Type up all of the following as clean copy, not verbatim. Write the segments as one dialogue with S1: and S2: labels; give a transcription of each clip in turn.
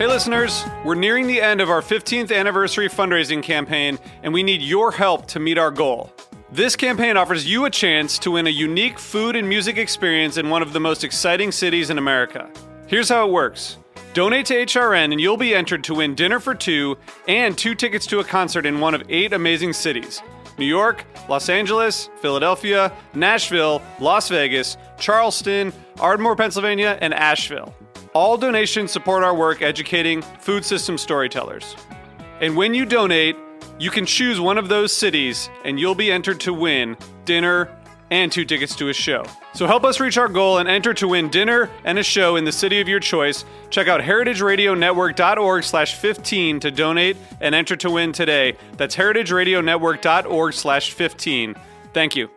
S1: Hey listeners, we're nearing the end of our 15th anniversary fundraising campaign, and we need your help to meet our goal. This campaign offers you a chance to win a unique food and music experience in one of the most exciting cities in America. Here's how it works. Donate to HRN and you'll be entered to win dinner for two and 2 tickets to a concert in one of 8 amazing cities: New York, Los Angeles, Philadelphia, Nashville, Las Vegas, Charleston, Ardmore, Pennsylvania, and Asheville. All donations support our work educating food system storytellers. And when you donate, you can choose one of those cities and you'll be entered to win dinner and 2 tickets to a show. So help us reach our goal and enter to win dinner and a show in the city of your choice. Check out heritageradionetwork.org/15 to donate and enter to win today. That's heritageradionetwork.org/15. Thank you.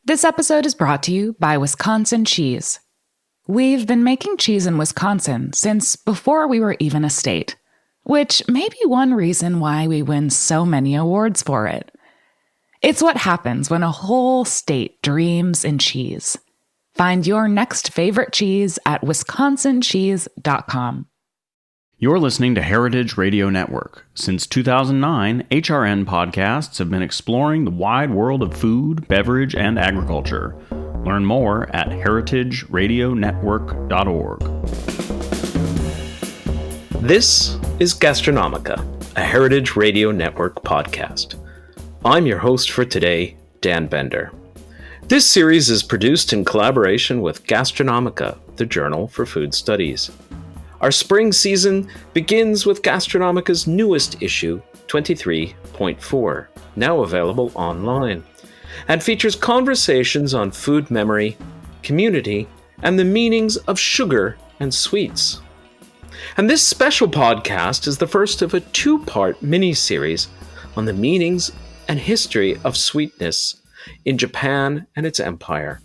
S2: This episode is brought to you by Wisconsin Cheese. We've been making cheese in Wisconsin since before we were even a state, which may be one reason why we win so many awards for it. It's what happens when a whole state dreams in cheese. Find your next favorite cheese at wisconsincheese.com.
S3: You're listening to Heritage Radio Network. Since 2009, HRN podcasts have been exploring the wide world of food, beverage, and agriculture. Learn more at heritageradionetwork.org.
S4: This is Gastronomica, a Heritage Radio Network podcast. I'm your host for today, Dan Bender. This series is produced in collaboration with Gastronomica, the Journal for Food Studies. Our spring season begins with Gastronomica's newest issue, 23.4, now available online, and features conversations on food memory, community, and the meanings of sugar and sweets. And this special podcast is the first of a 2-part mini-series on the meanings and history of sweetness in Japan and its empire.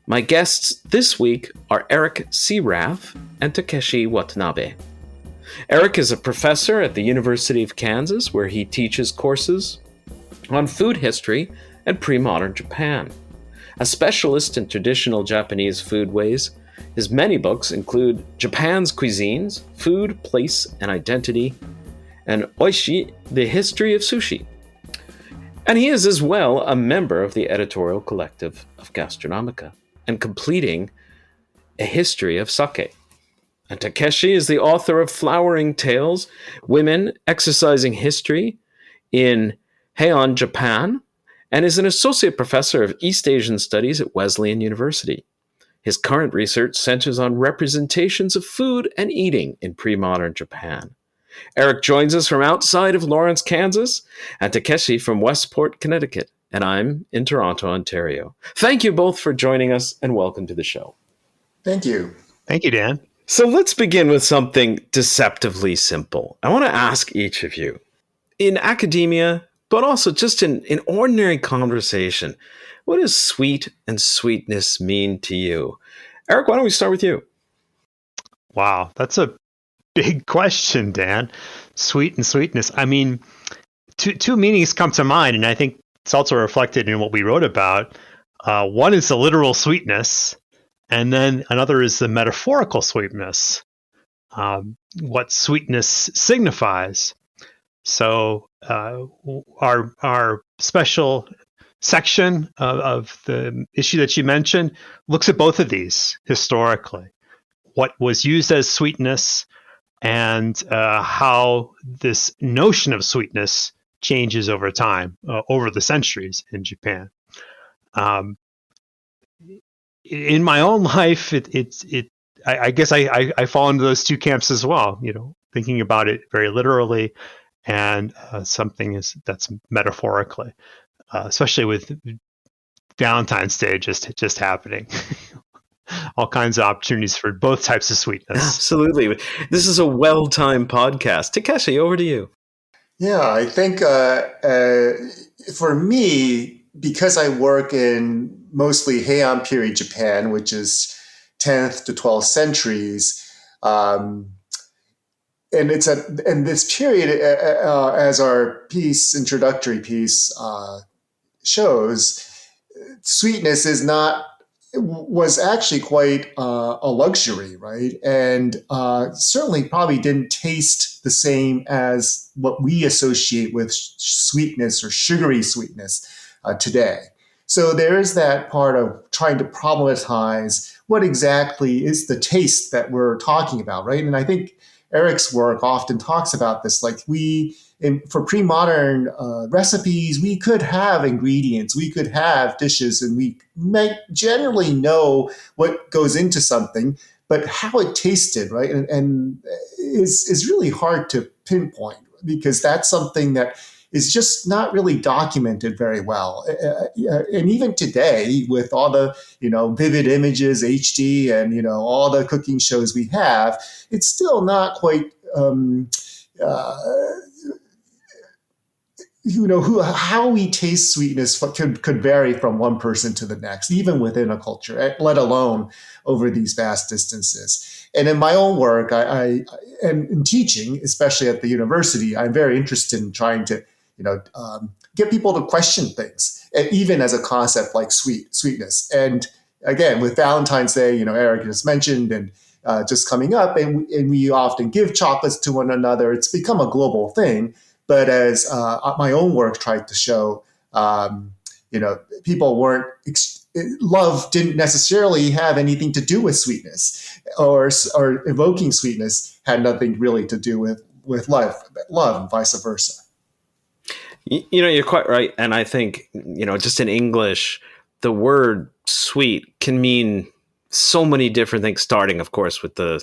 S4: My guests this week are Eric C. Raff and Takeshi Watanabe. Eric is a professor at the University of Kansas, where he teaches courses on food history and pre-modern Japan. A specialist in traditional Japanese foodways, his many books include Japan's Cuisines, Food, Place, and Identity, and Oishi, The History of Sushi. And he is as well a member of the editorial collective of Gastronomica, and completing A History of Sake. And Takeshi is the author of Flowering Tales, Women Exercising History in Heian, Japan, and is an associate professor of East Asian Studies at Wesleyan University. His current research centers on representations of food and eating in pre-modern Japan. Eric joins us from outside of Lawrence, Kansas, and Takeshi from Westport, Connecticut. And I'm in Toronto, Ontario. Thank you both for joining us, and welcome to the show.
S5: Thank you.
S6: Thank you, Dan.
S4: So let's begin with something deceptively simple. I want to ask each of you, in academia, but also just in ordinary conversation, what does sweet and sweetness mean to you? Eric, why don't we start with you?
S6: Wow, that's a big question, Dan. Sweet and sweetness. I mean, two meanings come to mind, and I think it's also reflected in what we wrote about. One is the literal sweetness, and then another is the metaphorical sweetness, what sweetness signifies. So our special section of the issue that you mentioned looks at both of these historically. What was used as sweetness and how this notion of sweetness changes over time, over the centuries in Japan. In my own life, I guess I fall into those two camps as well. You know, thinking about it very literally, and something that's metaphorically, especially with Valentine's Day just happening. All kinds of opportunities for both types of sweetness.
S4: Absolutely. This is a well-timed podcast. Takeshi, over to you.
S5: Yeah, I think for me, because I work in mostly Heian period Japan, which is 10th to 12th centuries, and this period, as our introductory piece shows, sweetness was actually quite a luxury, right? And certainly probably didn't taste the same as what we associate with sweetness or sugary sweetness today. So there is that part of trying to problematize what exactly is the taste that we're talking about, right? And I think Eric's work often talks about this. Like for pre-modern recipes, we could have ingredients, we could have dishes, and we may generally know what goes into something, but how it tasted, right, and is really hard to pinpoint, because that's something that is just not really documented very well. And even today, with all the vivid images, HD, and all the cooking shows we have, it's still not quite how we taste sweetness could vary from one person to the next, even within a culture, let alone over these vast distances. And in my own work, and in teaching, especially at the university, I'm very interested in trying to get people to question things, even as a concept like sweetness. And again, with Valentine's Day, Eric just mentioned, and just coming up, and we often give chocolates to one another. It's become a global thing. But as my own work tried to show, people weren't. Love didn't necessarily have anything to do with sweetness, or evoking sweetness had nothing really to do with love, and vice versa.
S4: You're quite right. And I think, just in English, the word sweet can mean so many different things, starting, of course, with the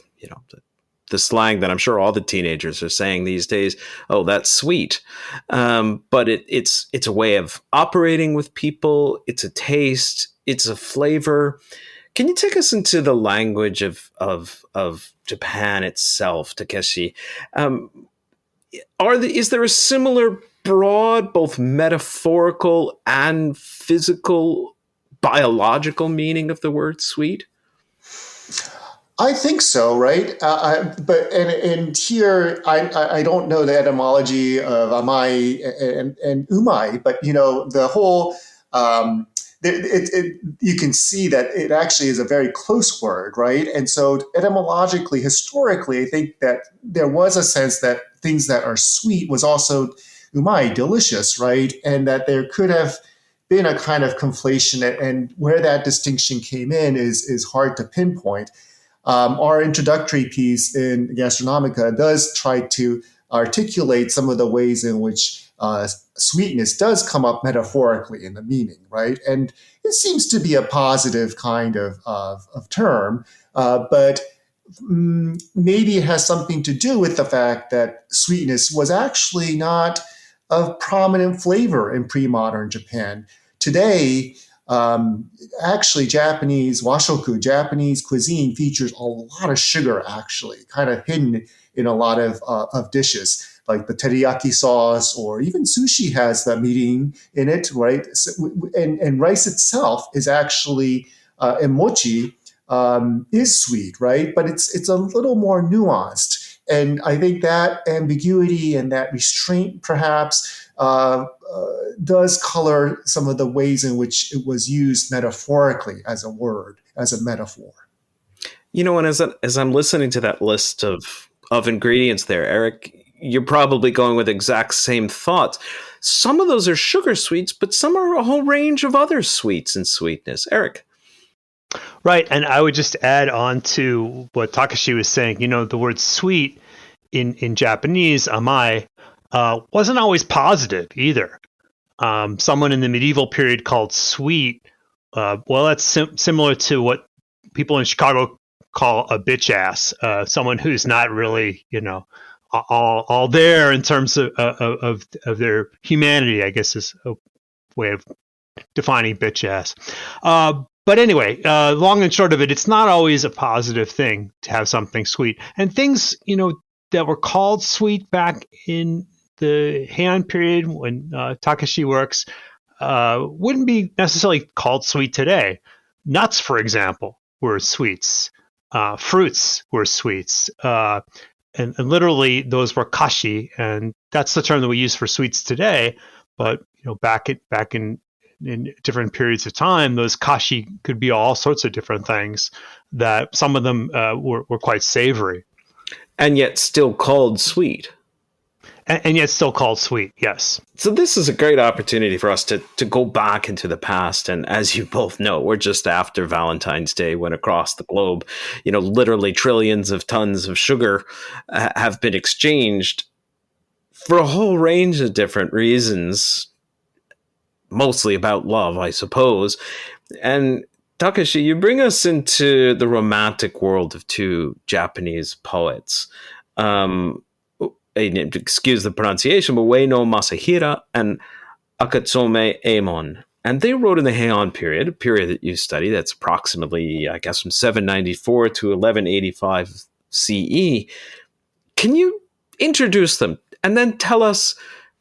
S4: slang that I'm sure all the teenagers are saying these days. Oh, that's sweet. But it's a way of operating with people. It's a taste. It's a flavor. Can you take us into the language of Japan itself, Takeshi? Is there a similar broad, both metaphorical and physical, biological meaning of the word sweet?
S5: I think so, right? But here I don't know the etymology of amai and umai, but the whole you can see that it actually is a very close word, right? And so etymologically, historically, I think that there was a sense that things that are sweet was also umai, delicious, right? And that there could have been a kind of conflation, and where that distinction came in is hard to pinpoint. Our introductory piece in Gastronomica does try to articulate some of the ways in which sweetness does come up metaphorically in the meaning, right? And it seems to be a positive kind of term, but maybe it has something to do with the fact that sweetness was actually not a prominent flavor in pre-modern Japan. Today, actually, Japanese cuisine features a lot of sugar, actually, kind of hidden in a lot of dishes, like the teriyaki sauce, or even sushi has the mirin in it, right? So, and rice itself is actually, and mochi is sweet, right? But it's a little more nuanced. And I think that ambiguity and that restraint, perhaps, does color some of the ways in which it was used metaphorically as a word, as a metaphor.
S4: And as I'm listening to that list of ingredients there, Eric, you're probably going with exact same thoughts. Some of those are sugar sweets, but some are a whole range of other sweets and sweetness. Eric.
S6: Right. And I would just add on to what Takashi was saying, the word sweet in Japanese, amai, wasn't always positive either. Someone in the medieval period called sweet, that's similar to what people in Chicago call a bitch ass, someone who's not really, all there in terms of their humanity, I guess is a way of defining bitch ass. But anyway, long and short of it, it's not always a positive thing to have something sweet. And things, that were called sweet back in the Heian period when Takashi works wouldn't be necessarily called sweet today. Nuts, for example, were sweets. Fruits were sweets. And literally those were kashi. And that's the term that we use for sweets today. But back in in different periods of time, those kashi could be all sorts of different things. That some of them were quite savory,
S4: and yet still called sweet.
S6: And yet still called sweet, yes.
S4: So this is a great opportunity for us to go back into the past. And as you both know, we're just after Valentine's Day, when across the globe, literally trillions of tons of sugar have been exchanged for a whole range of different reasons, mostly about love, I suppose. And Takashi, you bring us into the romantic world of two Japanese poets. Excuse the pronunciation, but Ueno Masahira and Akatsume Eimon. And they wrote in the Heian period, a period that you study that's approximately, I guess, from 794 to 1185 CE. Can you introduce them and then tell us,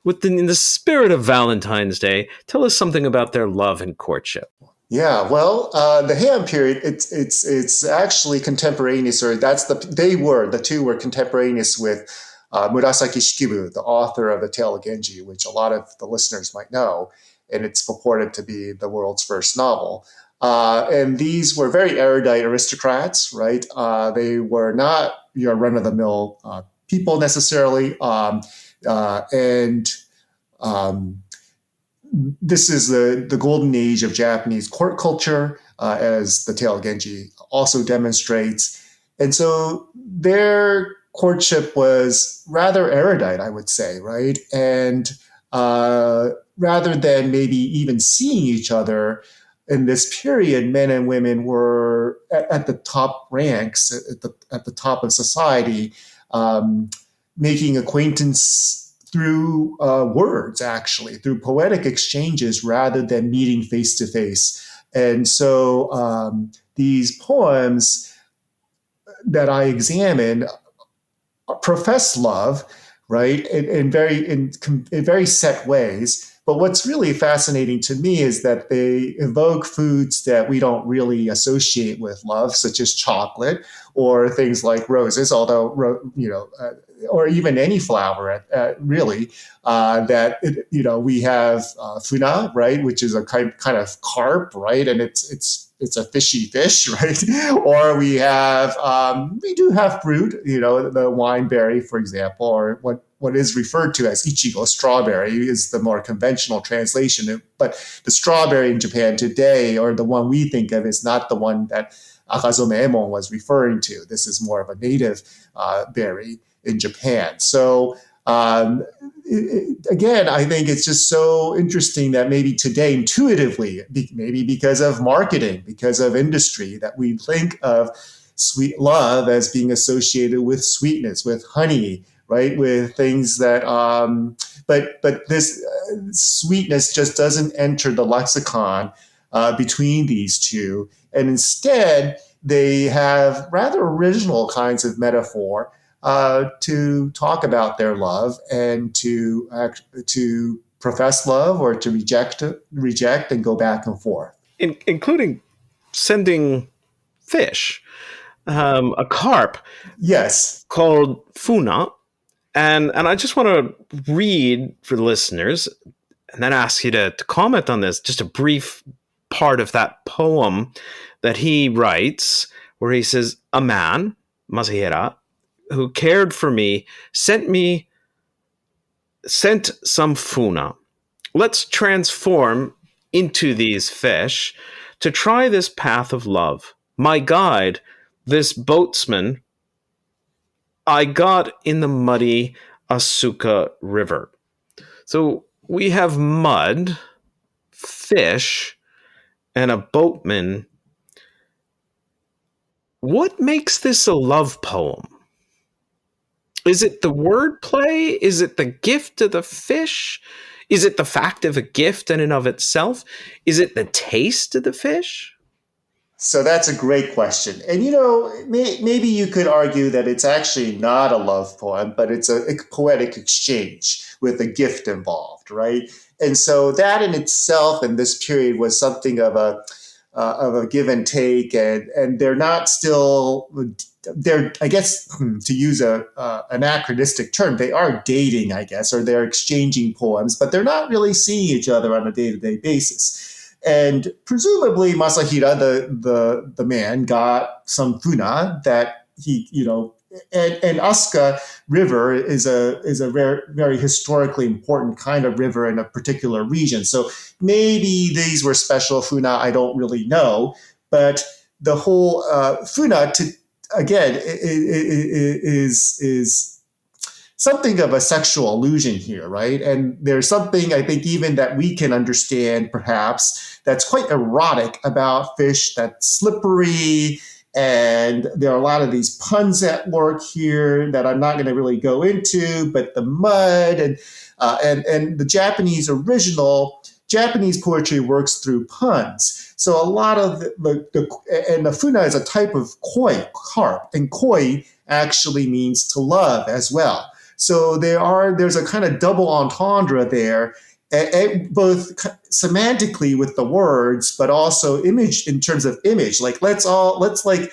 S4: in the spirit of Valentine's Day, tell us something about their love and courtship?
S5: Yeah, well, the Heian period, it's actually contemporaneous, or the two were contemporaneous with Murasaki Shikibu, the author of the Tale of Genji, which a lot of the listeners might know, and it's purported to be the world's first novel. And these were very erudite aristocrats, right? They were not your run-of-the-mill people necessarily, this is the golden age of Japanese court culture, as the Tale of Genji also demonstrates. And so their courtship was rather erudite, I would say, right? And rather than maybe even seeing each other in this period, men and women were at the top ranks, at the top of society, making acquaintance through words, actually, through poetic exchanges rather than meeting face to face. And so these poems that I examine profess love, right, in very set ways. But what's really fascinating to me is that they evoke foods that we don't really associate with love, such as chocolate or things like roses, although, or even any flower, really, we have funa, right, which is a kind of carp, right, and it's a fishy fish, right? Or we do have fruit, the wineberry, for example, or what is referred to as ichigo, strawberry, is the more conventional translation. But the strawberry in Japan today, or the one we think of, is not the one that Akatsume Eimon was referring to. This is more of a native berry in Japan. So again, I think it's just so interesting that maybe today, intuitively, maybe because of marketing, because of industry, that we think of sweet love as being associated with sweetness, with honey, right? With things that, but this sweetness just doesn't enter the lexicon between these two. And instead, they have rather original kinds of metaphor to talk about their love and to profess love or to reject and go back and forth.
S4: Including sending fish, a carp.
S5: Yes.
S4: Called Funa. And I just want to read for the listeners and then ask you to comment on this, just a brief part of that poem that he writes, where he says, "A man, Masahira, who cared for me, sent some funa. Let's transform into these fish to try this path of love. My guide, this boatsman, I got in the muddy Asuka River." So we have mud, fish, and a boatman. What makes this a love poem? Is it the wordplay? Is it the gift of the fish? Is it the fact of a gift in and of itself? Is it the taste of the fish?
S5: So that's a great question. And, maybe you could argue that it's actually not a love poem, but it's a poetic exchange with a gift involved, right? And so that in itself in this period was something of of a give and take, and they're not still. They're, I guess, to use a anachronistic term, they are dating, I guess, or they're exchanging poems, but they're not really seeing each other on a day-to-day basis. And presumably Masahira, the man, got some funa that he, and Asuka River is a very historically important kind of river in a particular region. So maybe these were special funa, I don't really know. But the whole funa, again, is something of a sexual illusion here, right? And there's something, I think, even that we can understand, perhaps, that's quite erotic about fish that's slippery. And there are a lot of these puns at work here that I'm not going to really go into, but the mud and the Japanese poetry works through puns. So a lot of the funa is a type of koi, carp, and koi actually means to love as well. So there's a kind of double entendre there, both semantically with the words, but also image in terms of image. Like it's like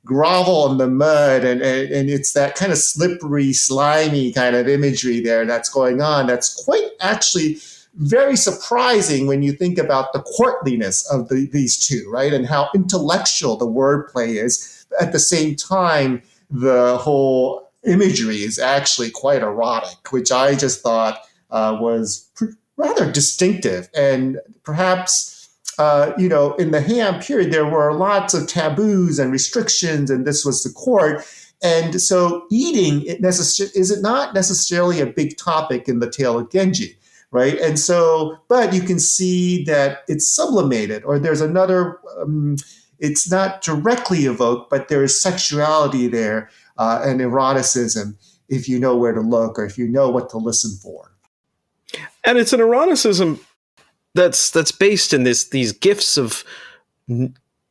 S5: grovel in the mud, and it's that kind of slippery, slimy kind of imagery there that's going on. That's quite actually very surprising when you think about the courtliness of these two, right? And how intellectual the wordplay is. At the same time, the whole imagery is actually quite erotic, which I just thought was rather distinctive. And perhaps, in the Heian period, there were lots of taboos and restrictions, and this was the court. And so eating is not necessarily a big topic in the Tale of Genji, right? And so, but you can see that it's sublimated, or there's another, it's not directly evoked, but there is sexuality there and eroticism if you know where to look or if you know what to listen for.
S4: And it's an eroticism that's based in these gifts of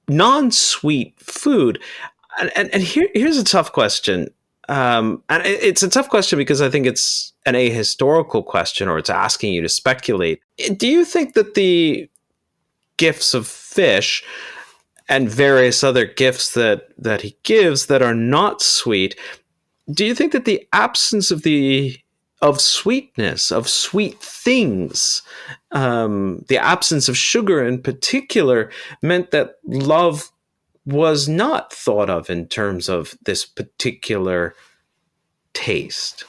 S4: non-sweet food. And here's a tough question. And it's a tough question because I think it's an ahistorical question, or it's asking you to speculate. Do you think that the gifts of fish and various other gifts that he gives that are not sweet, do you think that the absence of sweetness, of sweet things, the absence of sugar in particular, meant that love was not thought of in terms of this particular taste?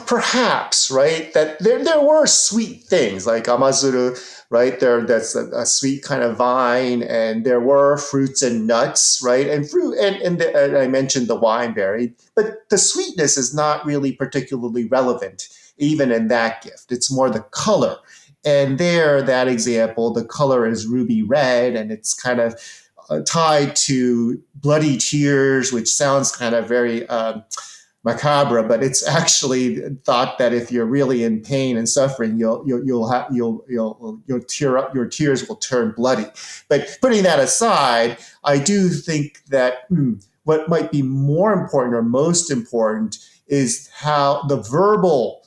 S5: Perhaps, right? That there were sweet things like amazuru, right? That's a sweet kind of vine, and there were fruits and nuts, right? And fruit, and I mentioned the wineberry, but the sweetness is not really particularly relevant, even in that gift. It's more the color. And there, that example, the color is ruby red, and it's kind of tied to bloody tears, which sounds kind of very macabre, but it's actually thought that if you're really in pain and suffering, you'll tear up, your tears will turn bloody. But putting that aside, I do think that what might be more important or most important is how the verbal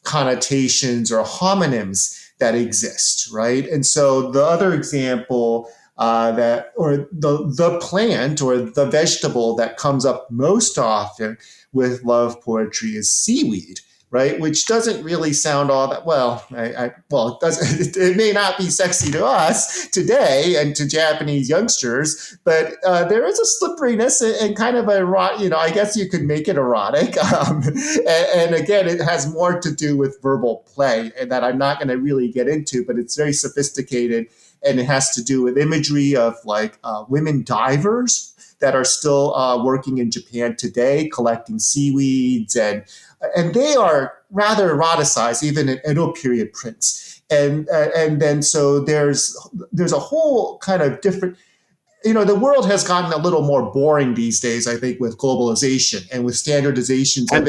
S5: connotations or homonyms that exist, right? And so the other example the plant or the vegetable that comes up most often with love poetry is seaweed, right? Which doesn't really sound all that well. It doesn't. It may not be sexy to us today and to Japanese youngsters, but there is a slipperiness and kind of I guess you could make it erotic. And again, it has more to do with verbal play, and that I'm not going to really get into, but it's very sophisticated. And it has to do with imagery of women divers that are still working in Japan today, collecting seaweeds, and they are rather eroticized, even in Edo period prints. And then so there's a whole kind of different. The world has gotten a little more boring these days, I think, with globalization and with standardizations and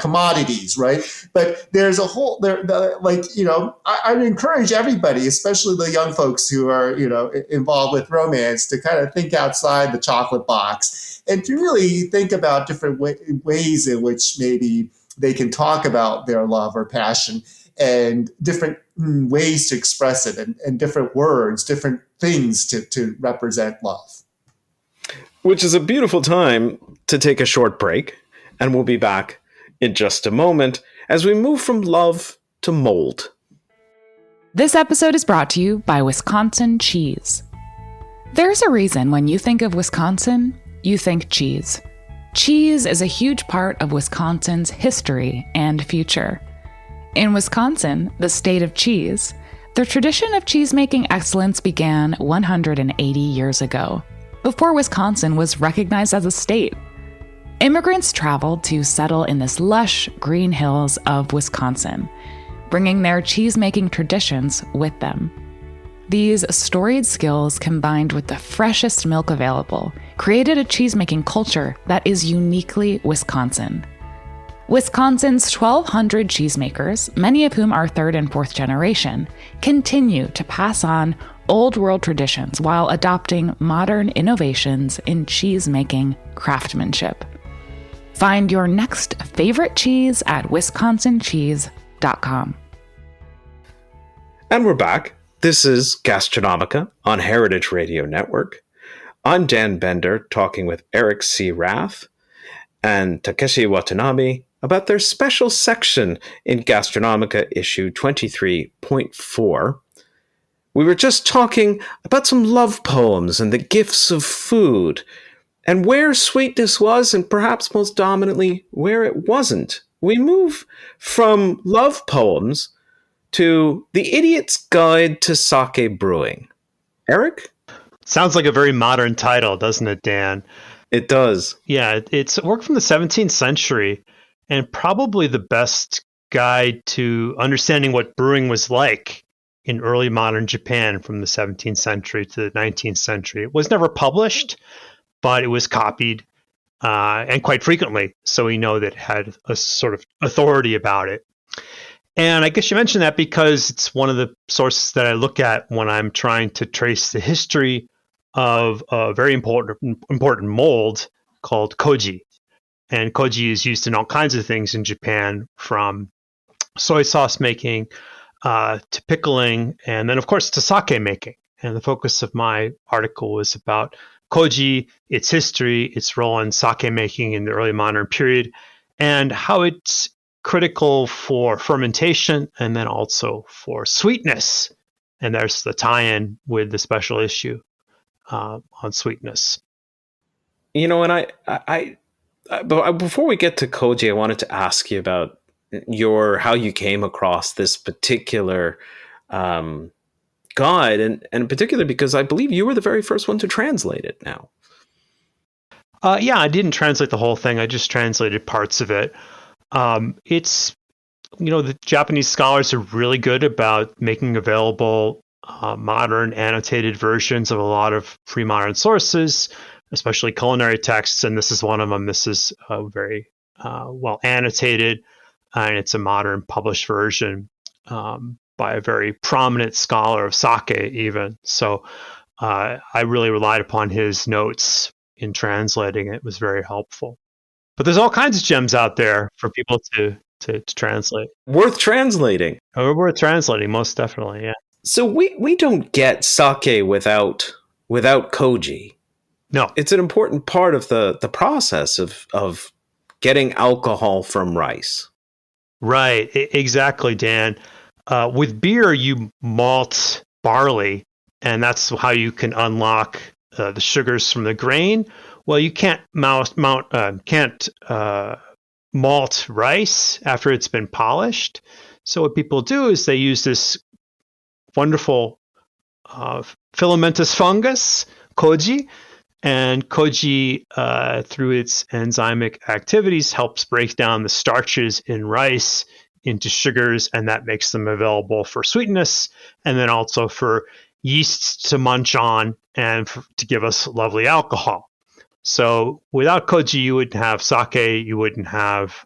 S5: commodities, right? But there's a whole I would encourage everybody, especially the young folks who are involved with romance, to kind of think outside the chocolate box and to really think about different ways in which maybe they can talk about their love or passion. and different ways to express it, and different words, different things to represent love.
S4: Which is a beautiful time to take a short break, and we'll be back in just a moment as we move from love to mold.
S2: This episode is brought to you by Wisconsin Cheese. There's a reason when you think of Wisconsin, you think cheese. Cheese is a huge part of Wisconsin's history and future. In Wisconsin, the state of cheese, the tradition of cheese-making excellence began 180 years ago, before Wisconsin was recognized as a state. Immigrants traveled to settle in this lush green hills of Wisconsin, bringing their cheese-making traditions with them. These storied skills, combined with the freshest milk available, created a cheese-making culture that is uniquely Wisconsin. Wisconsin's 1,200 cheesemakers, many of whom are third and fourth generation, continue to pass on old world traditions while adopting modern innovations in cheese-making craftsmanship. Find your next favorite cheese at wisconsincheese.com.
S4: And we're back. This is Gastronomica on Heritage Radio Network. I'm Dan Bender, talking with Eric C. Rath and Takeshi Watanabe about their special section in Gastronomica issue 23.4. We were just talking about some love poems and the gifts of food, and where sweetness was, and perhaps most dominantly, where it wasn't. We move from love poems to The Idiot's Guide to Sake Brewing. Eric?
S6: Sounds like a very modern title, doesn't it, Dan?
S4: It does.
S6: Yeah, it's a work from the 17th century, and probably the best guide to understanding what brewing was like in early modern Japan from the 17th century to the 19th century. It was never published, but it was copied, and quite frequently, so we know that it had a sort of authority about it. And I guess you mentioned that because it's one of the sources that I look at when I'm trying to trace the history of a very important mold called koji. And koji is used in all kinds of things in Japan, from soy sauce making to pickling, and then, of course, to sake making. And the focus of my article was about koji, its history, its role in sake making in the early modern period, and how it's critical for fermentation and then also for sweetness. And there's the tie-in with the special issue on sweetness.
S4: You know, and but before we get to koji, I wanted to ask you about how you came across this particular guide, and in particular because I believe you were the very first one to translate it now.
S6: Yeah, I didn't translate the whole thing. I just translated parts of it. It's, the Japanese scholars are really good about making available modern annotated versions of a lot of pre-modern sources, especially culinary texts, and this is one of them. This is very well annotated, and it's a modern published version by a very prominent scholar of sake even. So I really relied upon his notes in translating it. It was very helpful. But there's all kinds of gems out there for people to translate.
S4: Worth translating.
S6: Worth translating, most definitely, yeah.
S4: So we don't get sake without koji.
S6: No.
S4: It's an important part of the process of getting alcohol from rice.
S6: Right, exactly, Dan. With beer, you malt barley, and that's how you can unlock the sugars from the grain. Well, you can't malt rice after it's been polished. So what people do is they use this wonderful filamentous fungus, koji, and koji, through its enzymic activities, helps break down the starches in rice into sugars, and that makes them available for sweetness, and then also for yeasts to munch on and to give us lovely alcohol. So without koji, you wouldn't have sake, you wouldn't have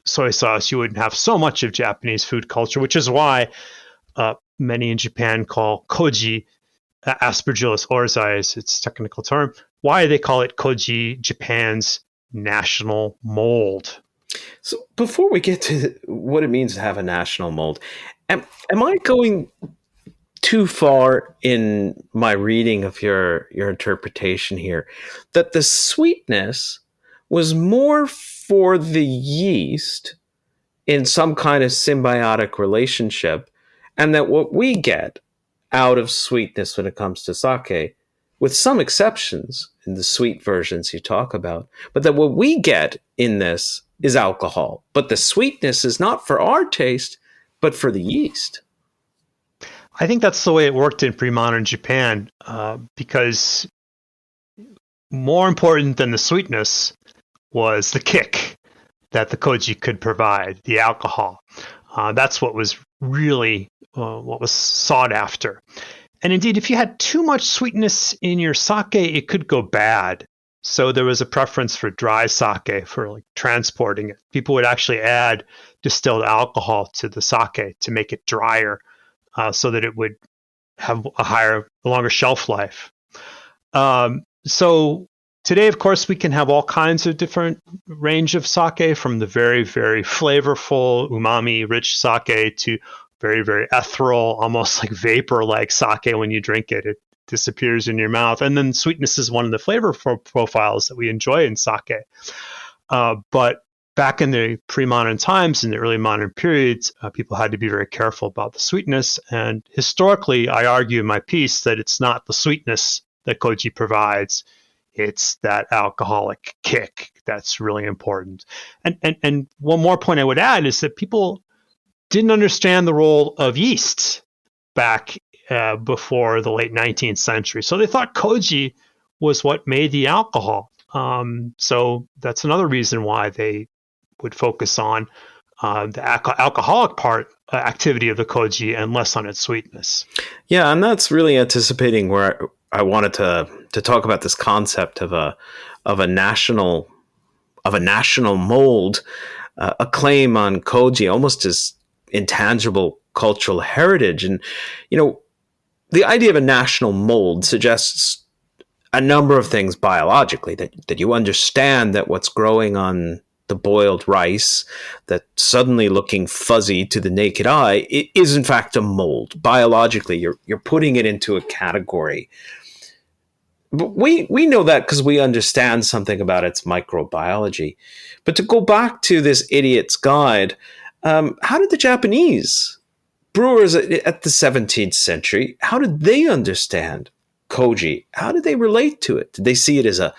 S6: soy sauce, you wouldn't have so much of Japanese food culture, which is why many in Japan call koji Aspergillus oryzae is its technical term. Why they call it koji Japan's national mold.
S4: So before we get to what it means to have a national mold, am I going too far in my reading of your interpretation here that the sweetness was more for the yeast in some kind of symbiotic relationship, and that what we get out of sweetness when it comes to sake, with some exceptions in the sweet versions you talk about, but that what we get in this is alcohol, but the sweetness is not for our taste but for the yeast?
S6: I think that's the way it worked in pre-modern Japan, because more important than the sweetness was the kick that the koji could provide, the alcohol. That's what was really what was sought after. And indeed, if you had too much sweetness in your sake, it could go bad. So there was a preference for dry sake for like transporting it. People would actually add distilled alcohol to the sake to make it drier, so that it would have a longer shelf life. So today, of course, we can have all kinds of different range of sake, from the very, very flavorful, umami-rich sake to very, very ethereal, almost like vapor-like sake. When you drink it, it disappears in your mouth. And then sweetness is one of the flavor profiles that we enjoy in sake. But back in the pre-modern times, in the early modern periods, people had to be very careful about the sweetness. And historically, I argue in my piece that it's not the sweetness that koji provides. It's that alcoholic kick that's really important. And one more point I would add is that people didn't understand the role of yeast back before the late 19th century. So they thought koji was what made the alcohol. So that's another reason why they would focus on the alcoholic part activity of the koji and less on its sweetness.
S4: Yeah, and that's really anticipating where I wanted to talk about this concept of a national mold, a claim on koji almost as intangible cultural heritage. And the idea of a national mold suggests a number of things biologically, that you understand that what's growing on the boiled rice, that suddenly looking fuzzy to the naked eye, it is in fact a mold. Biologically, you're putting it into a category. But we know that because we understand something about its microbiology. But to go back to this idiot's guide, how did the Japanese brewers at the 17th century, how did they understand koji? How did they relate to it? Did they see it as a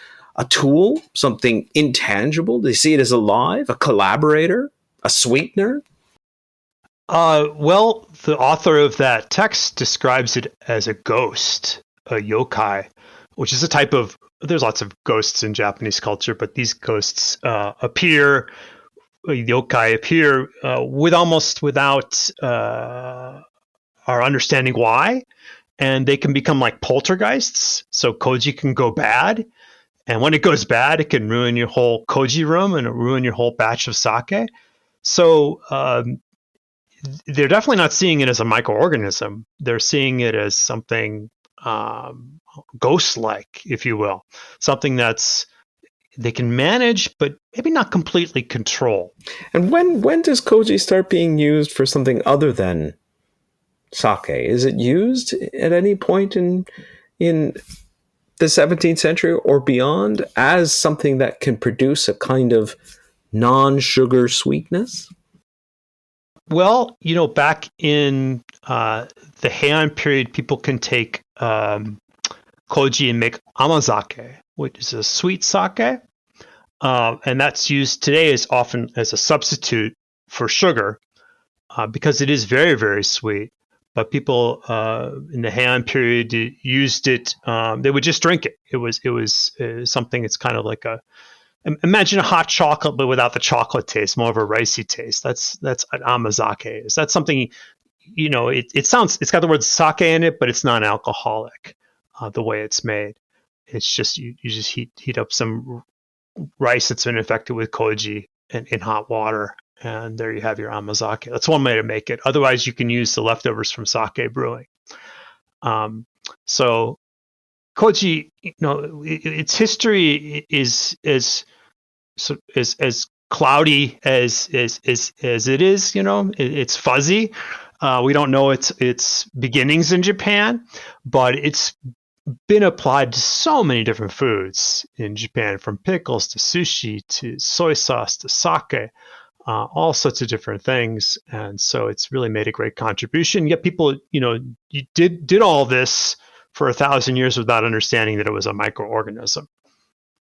S4: tool, something intangible? Did they see it as alive, a collaborator, a sweetener?
S6: Well, the author of that text describes it as a ghost, a yokai, which is a type of, there's lots of ghosts in Japanese culture, but these ghosts yokai appear without our understanding why. And they can become like poltergeists. So koji can go bad. And when it goes bad, it can ruin your whole koji room and ruin your whole batch of sake. So they're definitely not seeing it as a microorganism. They're seeing it as something ghost-like, if you will, something that's they can manage, but maybe not completely control.
S4: And when does koji start being used for something other than sake? Is it used at any point in the 17th century or beyond as something that can produce a kind of non-sugar sweetness?
S6: Well, back in the Heian period, people can take koji and make amazake, which is a sweet sake. And that's used today as often as a substitute for sugar because it is very, very sweet. But people in the Heian period used it. They would just drink it. It was something. It's kind of like imagine a hot chocolate, but without the chocolate taste, more of a ricey taste. That's an amazake is. That's something. It sounds. It's got the word sake in it, but it's non-alcoholic. The way it's made, it's just you just heat up some rice that's been infected with koji in hot water. And there you have your amazake. That's one way to make it. Otherwise, you can use the leftovers from sake brewing. So koji, its history is as cloudy as it is. It's fuzzy. We don't know its beginnings in Japan, but it's been applied to so many different foods in Japan, from pickles to sushi to soy sauce to sake, all sorts of different things. And so it's really made a great contribution. Yet people, you did all this for 1,000 years without understanding that it was a microorganism.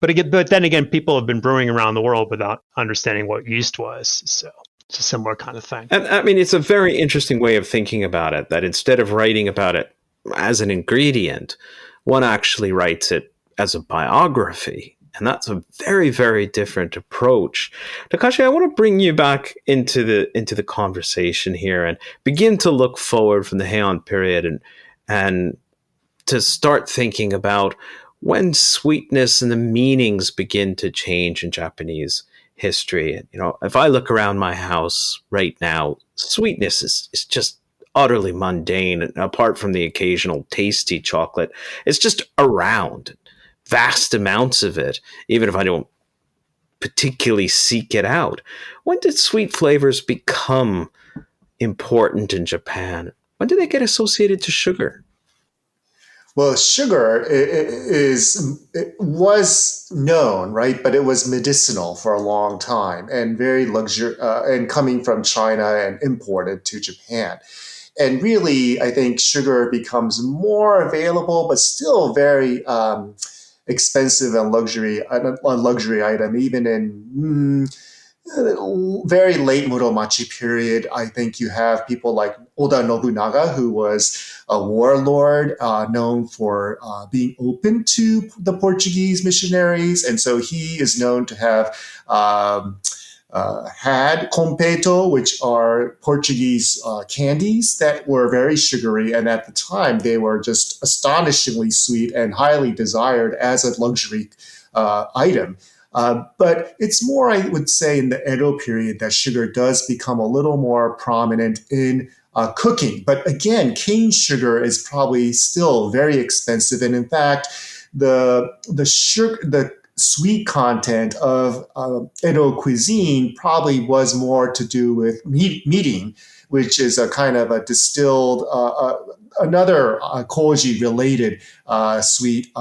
S6: But then again, people have been brewing around the world without understanding what yeast was. So it's a similar kind of thing.
S4: And I mean, it's a very interesting way of thinking about it, that instead of writing about it as an ingredient, one actually writes it as a biography. And that's a very, very different approach. Takashi, I want to bring you back into the conversation here and begin to look forward from the Heian period and to start thinking about when sweetness and the meanings begin to change in Japanese history. If I look around my house right now, sweetness is just utterly mundane. And apart from the occasional tasty chocolate, it's just around. Vast amounts of it, even if I don't particularly seek it out. When did sweet flavors become important in Japan? When did they get associated to sugar?
S5: Well, sugar was known, right? But it was medicinal for a long time and very and coming from China and imported to Japan. And really, I think sugar becomes more available, but still very expensive and a luxury item, even in very late Muromachi period. I think you have people like Oda Nobunaga, who was a warlord known for being open to the Portuguese missionaries. And so he is known to have had competo, which are Portuguese candies that were very sugary. And at the time, they were just astonishingly sweet and highly desired as a luxury item. But it's more, I would say, in the Edo period that sugar does become a little more prominent in cooking. But again, cane sugar is probably still very expensive. And in fact, the sweet content of Edo cuisine probably was more to do with meating, which is a kind of a distilled, another koji-related sweet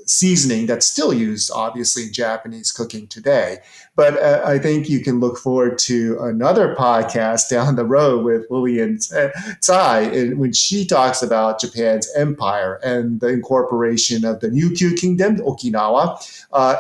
S5: seasoning that's still used, obviously, in Japanese cooking today. But I think you can look forward to another podcast down the road with Lillian Tsai when she talks about Japan's empire and the incorporation of the Ryukyu Kingdom, Okinawa,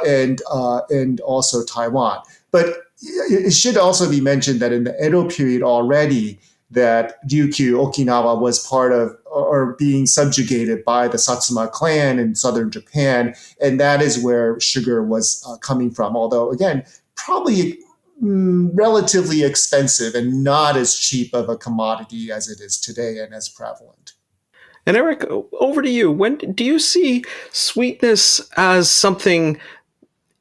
S5: and also Taiwan. But it should also be mentioned that in the Edo period already, that Ryukyu, Okinawa, was part of or being subjugated by the Satsuma clan in southern Japan. And that is where sugar was coming from. Although, again, probably relatively expensive and not as cheap of a commodity as it is today and as prevalent.
S4: And Eric, over to you. When do you see sweetness as something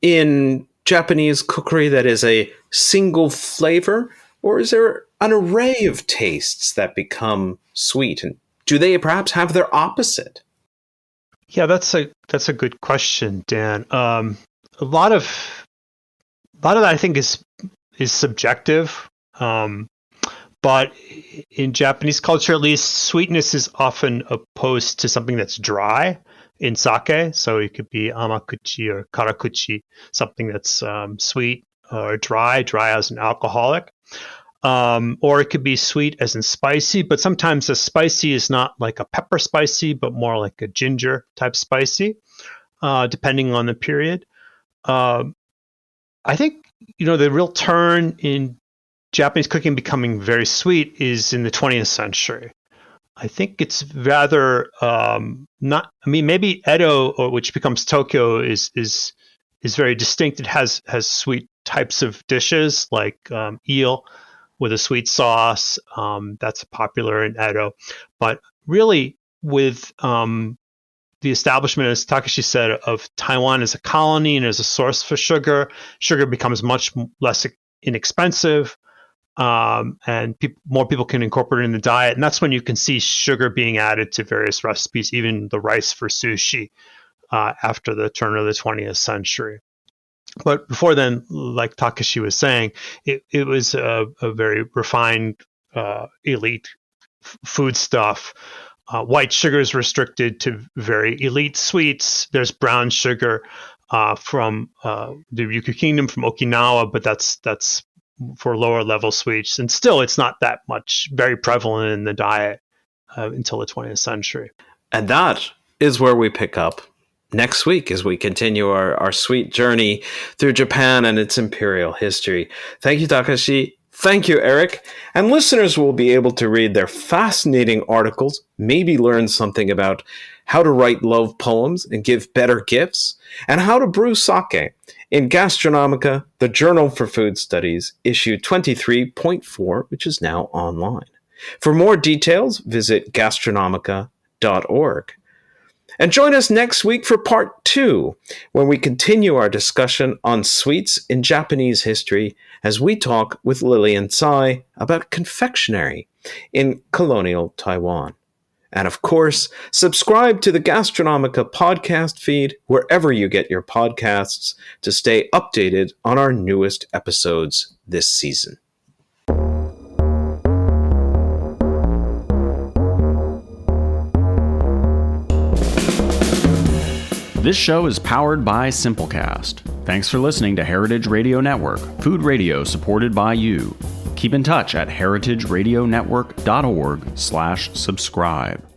S4: in Japanese cookery that is a single flavor, or is there an array of tastes that become sweet? And do they perhaps have their opposite?
S6: Yeah, that's a good question, Dan. A lot of that I think is subjective. But in Japanese culture, at least, sweetness is often opposed to something that's dry in sake. So it could be amakuchi or karakuchi, something that's sweet or dry as an alcoholic. Or it could be sweet as in spicy, but sometimes a spicy is not like a pepper spicy, but more like a ginger type spicy, depending on the period. I think, the real turn in Japanese cooking becoming very sweet is in the 20th century. I think it's rather maybe Edo, which becomes Tokyo, is very distinct. It has sweet types of dishes like eel with a sweet sauce. That's popular in Edo. But really, with the establishment, as Takashi said, of Taiwan as a colony and as a source for sugar becomes much less inexpensive, and more people can incorporate it in the diet. And that's when you can see sugar being added to various recipes, even the rice for sushi, after the turn of the 20th century. But before then, like Takashi was saying, it was a very refined, elite food stuff. White sugar is restricted to very elite sweets. There's brown sugar from the Ryukyu Kingdom, from Okinawa, but that's for lower level sweets. And still, it's not that much very prevalent in the diet until the 20th century.
S4: And that is where we pick up next week as we continue our sweet journey through Japan and its imperial history. Thank you, Takashi. Thank you, Eric. And listeners will be able to read their fascinating articles, maybe learn something about how to write love poems and give better gifts, and how to brew sake in Gastronomica, the Journal for Food Studies, issue 23.4, which is now online. For more details, visit gastronomica.org. And join us next week for part 2, when we continue our discussion on sweets in Japanese history as we talk with Lillian Tsai about confectionery in colonial Taiwan. And of course, subscribe to the Gastronomica podcast feed wherever you get your podcasts to stay updated on our newest episodes this season.
S3: This show is powered by Simplecast. Thanks for listening to Heritage Radio Network, food radio supported by you. Keep in touch at heritageradionetwork.org/subscribe.